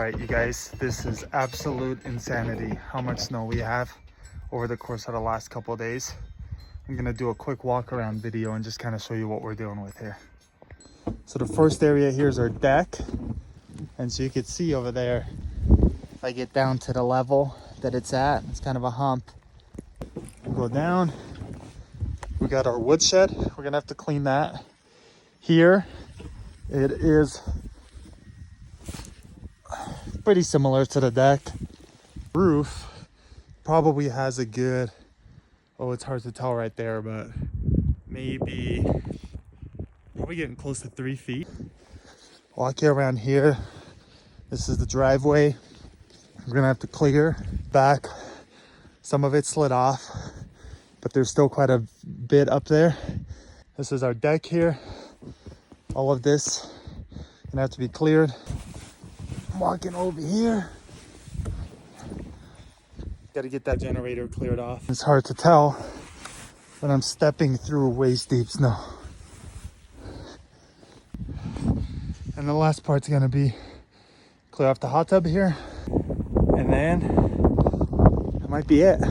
right, you guys, this is absolute insanity how much snow we have over the course of the last couple of days. I'm gonna do a quick walk around video and just kind of show you what we're dealing with here. So the first area here is our deck, and so you can see over there, if I get down to the level that it's at, it's kind of a hump. We'll go down. We got our woodshed. We're gonna have to clean that. Here it is pretty similar to the deck. Roof probably has a good, oh, it's hard to tell right there, but maybe probably getting close to 3 feet. Walking around here, this is the driveway. We're gonna have to clear back. Some of it slid off, but there's still quite a bit up there. This is our deck here. All of this gonna have to be cleared. I'm walking over here. Got to get that generator cleared off. It's hard to tell, but I'm stepping through waist deep snow. And the last part's gonna be clear off the hot tub here, and then that might be it.